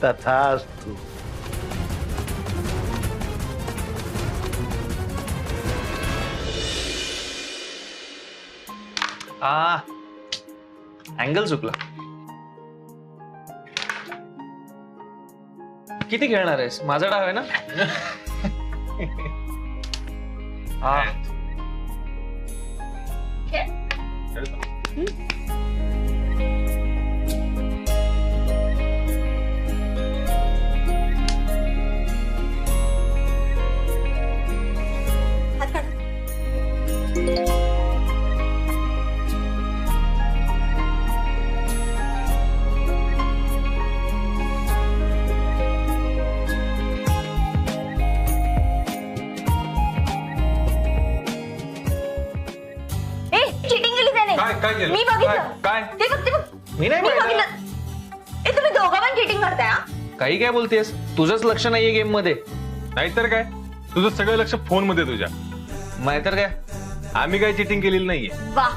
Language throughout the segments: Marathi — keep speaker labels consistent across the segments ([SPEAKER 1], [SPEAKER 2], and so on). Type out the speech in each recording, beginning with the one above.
[SPEAKER 1] तथास्तु.
[SPEAKER 2] अँगल चुकला. किती खेळणार आहेस? माझा डाव आहे ना.
[SPEAKER 3] मी बघितलं.
[SPEAKER 2] काय?
[SPEAKER 3] ते बघ ते बघ.
[SPEAKER 2] मी नाही
[SPEAKER 3] बघितलं. ए तुम्ही दोघं पण चिटिंग करताय हा?
[SPEAKER 2] काही काय बोलतेस? तुझंच लक्ष नाहीये गेम मध्ये.
[SPEAKER 4] नाहीतर काय, तुझं सगळं लक्ष फोन मध्ये तुझ्या.
[SPEAKER 2] नाहीतर काय,
[SPEAKER 4] आम्ही काही चिटिंग केलेली नाहीये.
[SPEAKER 3] वा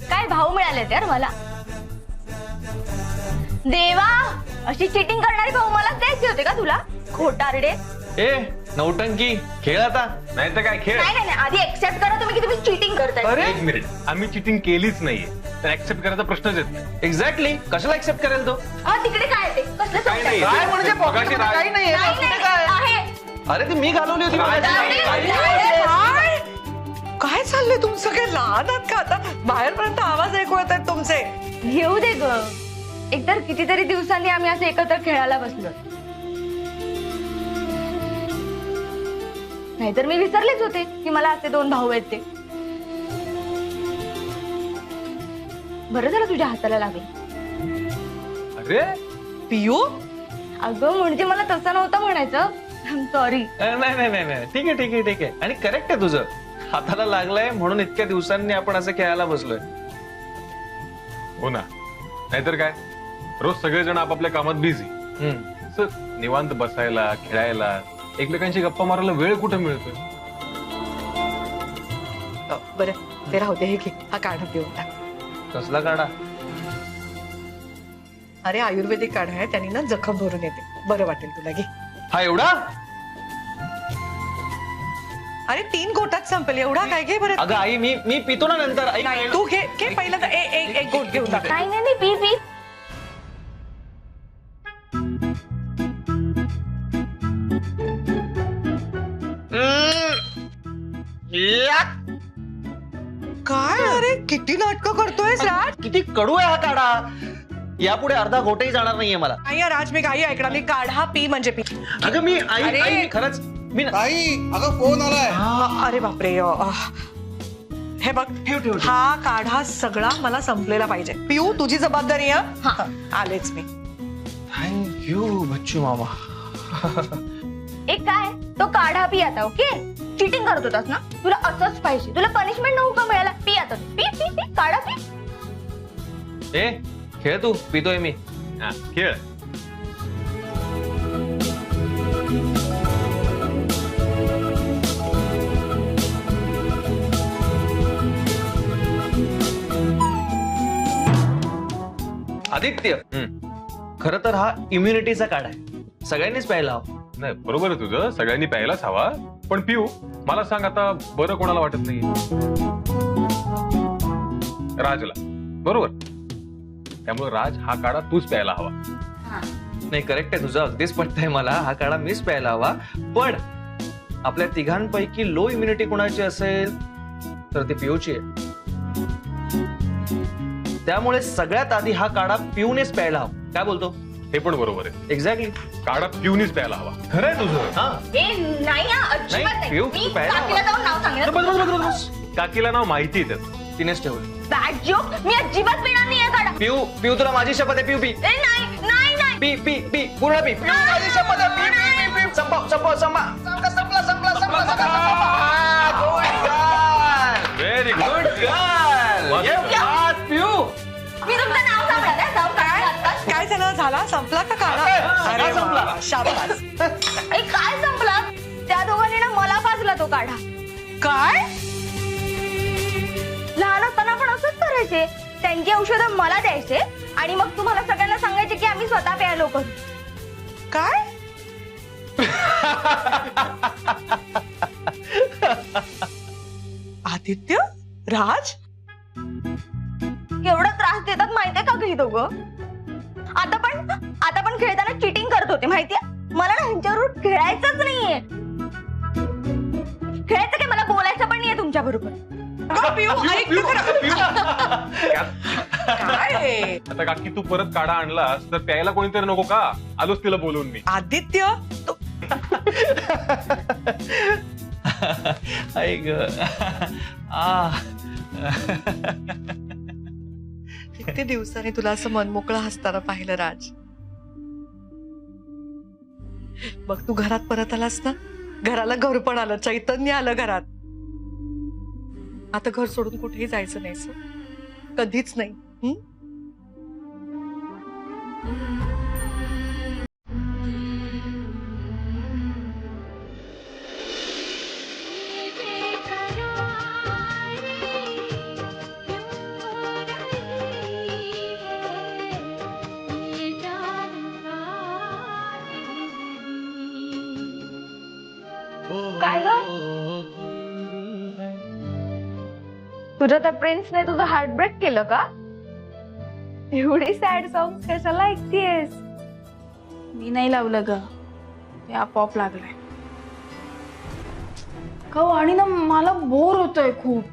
[SPEAKER 3] काय भाव मिळाले यार मला. देवा अशी चिटिंग करणारी भाऊ मला द्यायचे होते का तुला? खोटारडे.
[SPEAKER 2] ए नौटंकी खेळ आता.
[SPEAKER 4] नाहीतर काय खेळ.
[SPEAKER 3] नाही नाही आधी एक्सेप्ट करा तुम्ही की तुम्ही चिटिंग करताय.
[SPEAKER 4] एक मिनिट, आम्ही चिटिंग केलीच नाहीये तर ऍक्सेप्ट करायचा प्रश्नच येत नाही.
[SPEAKER 2] एक्झॅक्टली. कशाला ऍक्सेप्ट करेल तो?
[SPEAKER 3] हा तिकडे काय आहे ते? कसलं
[SPEAKER 4] काही नाही.
[SPEAKER 2] काय म्हणजे
[SPEAKER 4] मगाशी राग-
[SPEAKER 2] काही नाही
[SPEAKER 3] नाही आहे.
[SPEAKER 2] अरे ती मी घालवली होती.
[SPEAKER 5] काय चाललंय तुमचं? काय लहान आहात का आता? बाहेरपर्यंत आवाज ऐकू येत आहेत तुमचे.
[SPEAKER 3] घेऊ दे ग. एकतर कितीतरी दिवसांनी आम्ही असं एकत्र खेळायला बसलो. नाहीतर मी विसरलेच होते की मला असे दोन भाऊ आहेत ते. बरं झालं तुझ्या हाताला लागलं.
[SPEAKER 4] अरे
[SPEAKER 5] पियू
[SPEAKER 3] अगं म्हणजे मला तसं नव्हतं म्हणायचं. सॉरी.
[SPEAKER 2] नाही नाही नाही नाही, ठीक आहे ठीक आहे ठीक आहे. आणि करेक्ट आहे तुझं. हाताला लागलंय म्हणून इतक्या दिवसांनी आपण असं खेळायला बसलोय.
[SPEAKER 4] हो ना, नाहीतर काय, रोज सगळेजण आपापल्या कामात बिझी. निवांत बसायला, खेळायला, एकमेकांशी गप्पा मारायला वेळ कुठे मिळतोय?
[SPEAKER 5] बरं ते राहू दे. हे घे, हा काढा पिऊ.
[SPEAKER 2] कसला काढा?
[SPEAKER 5] अरे आयुर्वेदिक काढा आहे, त्यांनी ना जखम भरून येते. बरं वाटेल तुला. घे.
[SPEAKER 2] हा एवढा?
[SPEAKER 5] अरे 3 घोटात संपेल. एवढा काय? घे बरं.
[SPEAKER 2] अगं आई मी पितो ना नंतर. आई
[SPEAKER 5] नाही तू घे घे पहिलं तर एक घोट घेऊन टाक.
[SPEAKER 3] नाही नाही पी पी.
[SPEAKER 5] काय अरे किती नाटकं करतोयस राज?
[SPEAKER 2] किती कडू आहे हा काढा. यापुढे अर्धा घोटही जाणार नाहीये मला.
[SPEAKER 5] नाही राज, मी काही ऐकणार नाही. काढा पी म्हणजे पी.
[SPEAKER 2] अगं मी
[SPEAKER 5] अरे.
[SPEAKER 2] आई मी खरंच मी
[SPEAKER 6] ताई अगं फोन आलाय.
[SPEAKER 5] अरे बापरे. हे बघ
[SPEAKER 2] ठेव.
[SPEAKER 5] हा काढा सगळा मला संपलेला पाहिजे. पिऊ तुझी जबाबदारी आहे.
[SPEAKER 3] हा.
[SPEAKER 5] आलेच मी.
[SPEAKER 2] थँक्यू बच्चू मामा.
[SPEAKER 3] एक काय तो काढा पी आता. ओके चिटिंग करत होतास ना, तुला असंच पाहिजे. तुला पनिशमेंट नको का मिळायला? पी आता. पी पी पी काढा पी.
[SPEAKER 2] ए खेळ तू, पितोय मी.
[SPEAKER 4] हा, खेळ.
[SPEAKER 2] आदित्य खरं तर हा इम्युनिटीचा काढा आहे. सगळ्यांनीच प्यायला हवा.
[SPEAKER 4] नाही बरोबर आहे तुझं, सगळ्यांनी प्यायलाच हवा. पण पिऊ मला सांग आता, बरं कोणाला वाटत नाही? राजला. बरोबर. त्यामुळे राज हा काढा तूच प्यायला हवा.
[SPEAKER 2] नाही करेक्ट आहे तुझं, अगदीच पटतंय मला. हा काढा मीच प्यायला हवा. पण आपल्या तिघांपैकी लो इम्युनिटी कोणाची असेल तर ती पिऊची आहे. त्यामुळे सगळ्यात आधी हा काढा पिऊनेच प्यायला हवा. काय बोलतो?
[SPEAKER 4] हे पण बरोबर आहे.
[SPEAKER 2] एक्झॅक्टली.
[SPEAKER 4] काढा पिऊनीच प्यायला हवा. खरंय तुझं.
[SPEAKER 2] हा
[SPEAKER 3] ए नाही हा, अजिबात
[SPEAKER 2] नाही,
[SPEAKER 3] नाही.
[SPEAKER 2] पिऊ,
[SPEAKER 3] मी
[SPEAKER 2] प्यायला
[SPEAKER 3] काकीला जाऊन नाव सांगेन.
[SPEAKER 2] बस.
[SPEAKER 4] काकीला नाव माहिती आहे त्याचं.
[SPEAKER 2] तिनेच ठेवलं.
[SPEAKER 3] Bad joke. मी अजिबात पिणार नाही हा काढा.
[SPEAKER 2] पिऊ पिऊ तुला माझी शपथ आहे. पिऊ पी.
[SPEAKER 3] ए नाही नाही नाही.
[SPEAKER 2] पी पी पी पूर्ण पी. पिऊ माझी शपथ आहे. पी पी पी पी. संपव संपव संपव. संपला.
[SPEAKER 4] Very
[SPEAKER 2] good girl. ये बात पिऊ.
[SPEAKER 3] मी तुमचं नाव सांगणार आहे. जाऊन काढा.
[SPEAKER 5] काय झाला? संपला का काढा? अरे
[SPEAKER 2] संपला.
[SPEAKER 5] वा, शाबास.
[SPEAKER 3] ए काय संपलं? त्या दोघांनी ना मला पाजला तो काढा.
[SPEAKER 5] काय?
[SPEAKER 3] लहान असताना पण असंच करायचे. त्यांची औषधं मला द्यायचे आणि मग तुम्हाला सगळ्यांना सांगायचे की आम्ही स्वतः प्यायलो करू.
[SPEAKER 5] काय? आदित्य, राज,
[SPEAKER 3] एवढा त्रास देतात माहितीये का ही दोघं? आता पण खेळताना चिटिंग करत होते माहितीये. मला ना ह्यांच्याबरोबर खेळायचंच नाहीये. खेळायचं काय, मला बोलायचं पण नाहीये तुमच्या बरोबर.
[SPEAKER 5] अगं, पिऊ, ऐक ना खरं. काय हे?
[SPEAKER 4] आता काकी तू परत काढा आणलास तर प्यायला कोणीतरी नको का? आलोच तिला बोलवून मी.
[SPEAKER 5] आदित्य, तू
[SPEAKER 2] ऐक
[SPEAKER 5] किती दिवसांनी तुला असं मनमोकळं हसताना पाहिलं राज. बघ, तू घरात परत आलास ना, घराला घर पण आलं, चैतन्य आलं घरात. आता घर सोडून कुठेही जायचं नाही सर, कधीच नाही.
[SPEAKER 3] काय ग? तुझ्या त्या प्रिन्सने तुझं हार्ट ब्रेक केलं का? एवढी सॅड सॉंग कशाला ऐकतेस?
[SPEAKER 1] मी नाही लावलं ग, ते आपोआप लागलंय. हो, आणि ना मला बोर होतोय खूप.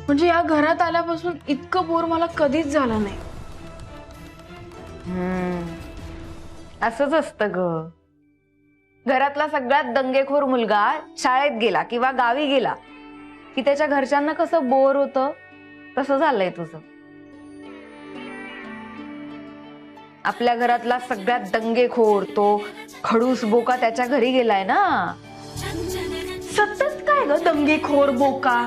[SPEAKER 1] म्हणजे या घरात आल्यापासून इतकं बोर मला कधीच झालं नाही.
[SPEAKER 3] असंच असतं ग. घरातला सगळ्यात दंगेखोर मुलगा शाळेत गेला किंवा गावी गेला की त्याच्या घरच्यांना कसं बोर होतं, तसं झालंय तुझं. आपल्या घरातला सगळ्यात दंगेखोर, तो खडूस बोका त्याच्या घरी गेलाय ना.
[SPEAKER 1] सतत काय ग दंगेखोर बोका,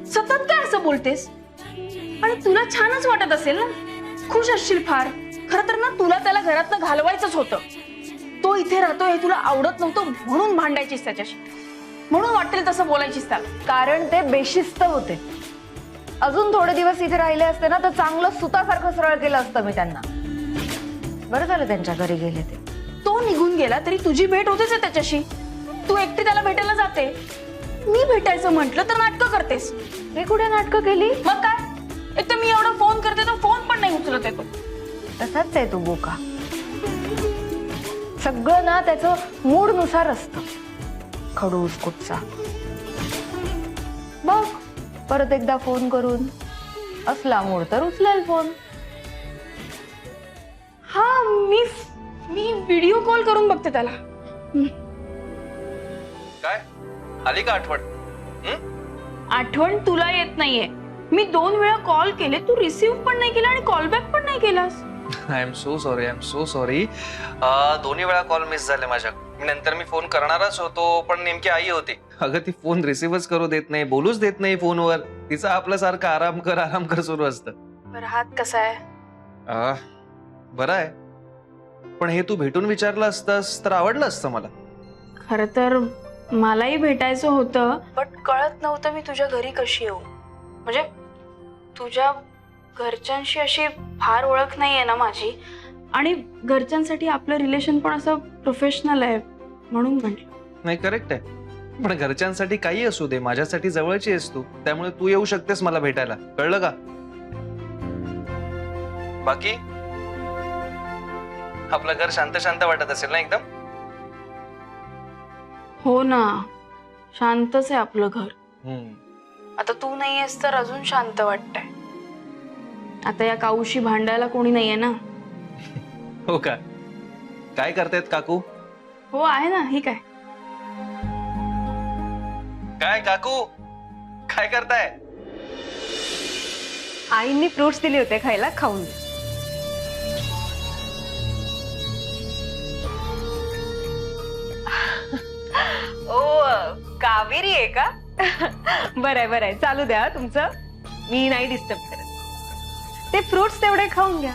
[SPEAKER 1] सतत काय असं बोलतेस? आणि तुला छानच वाटत असेल ना, खुश असशील फार. खरं तर ना तुला त्याला घरातनं घालवायचंच होतं. तो इथे राहतोय हे तुला आवडत नव्हतं म्हणून भांडायचीस त्याच्याशी, म्हणून वाटेल तसं बोलायचीस त्याला.
[SPEAKER 3] कारण ते बेशिस्त होते. अजून थोडे दिवस इथे राहिले असते ना तर चांगलं सुतासारखं सरळ केलं असतं मी त्यांना. बरं झालं त्यांच्या घरी गेले ते.
[SPEAKER 1] तो निघून गेला तरी तुझी भेट होतेच आहे त्याच्याशी. तू एकटी त्याला भेटायला जाते, मी भेटायचं म्हंटल तर नाटकं करतेस.
[SPEAKER 3] मी कुठे नाटकं केली?
[SPEAKER 1] मग काय, एक तर मी एवढा फोन करते तर फोन पण नाही उचलत आहे तो.
[SPEAKER 3] तसाच आहे तू बोका. सगळं ना त्याचं मूड नुसार असतं. खडूस कुठचा. बघ, परत एकदा फोन करून असला मूड तर उचलेल फोन.
[SPEAKER 1] हा, मी व्हिडिओ कॉल करून बघते त्याला.
[SPEAKER 2] काय आली का आठवण?
[SPEAKER 1] आठवण तुला येत नाहीये. मी 2 वेळा कॉल केले, तू रिसीव्ह पण नाही केला आणि कॉल बॅक पण नाही केलास.
[SPEAKER 2] I am so sorry. दोन्ही वेळा कॉल मिस झाले माझ्या. नंतर मी फोन करणारच होतो पण नेमकी आई होती. अगं ती फोन रिसीव्हच करू देत नाही, बोलूच देत नाही फोनवर. तिचं आपल्यासारखं आराम कर सुरू असतं.
[SPEAKER 1] बरं, हात कसा आहे?
[SPEAKER 2] बरं आहे, पण हे तू भेटून विचारलं असतंस तर आवडलं असतं मला.
[SPEAKER 1] खरं तर मलाही भेटायचं होतं, पण कळत नव्हतं मी तुझ्या घरी कशी येऊ. म्हणजे तुझ्या घरच्यांशी अशी फार ओळख नाहीये ना माझी, आणि घरच्यांसाठी आपलं रिलेशन पण असं प्रोफेशनल आहे म्हणून म्हटलं.
[SPEAKER 2] नाही, करेक्ट आहे, पण घरच्यांसाठी काही असू दे, माझ्यासाठी जवळची आहेस तू, त्यामुळे तू येऊ शकतेस मला भेटायला. कळलं का? बाकी आपलं घर शांत शांत वाटत असेल ना एकदम?
[SPEAKER 1] हो ना, शांतच आहे आपलं घर. आता तू नाहीयेस तर अजून शांत वाटतंय. आता या काऊशी भांडायला कोणी नाहीये ना.
[SPEAKER 2] हो का? काय करतायत काकू?
[SPEAKER 1] हो आहे ना, ही काय.
[SPEAKER 2] काय काकू काय करताय?
[SPEAKER 3] आईंनी फ्रुट्स दिले होते खायला, खाऊन घे. ओ, कावेरी आहे का? बरंय चालू द्या तुमचं, मी नाही डिस्टर्ब करत. ते फ्रुट्स तेवढे खाऊन घ्या.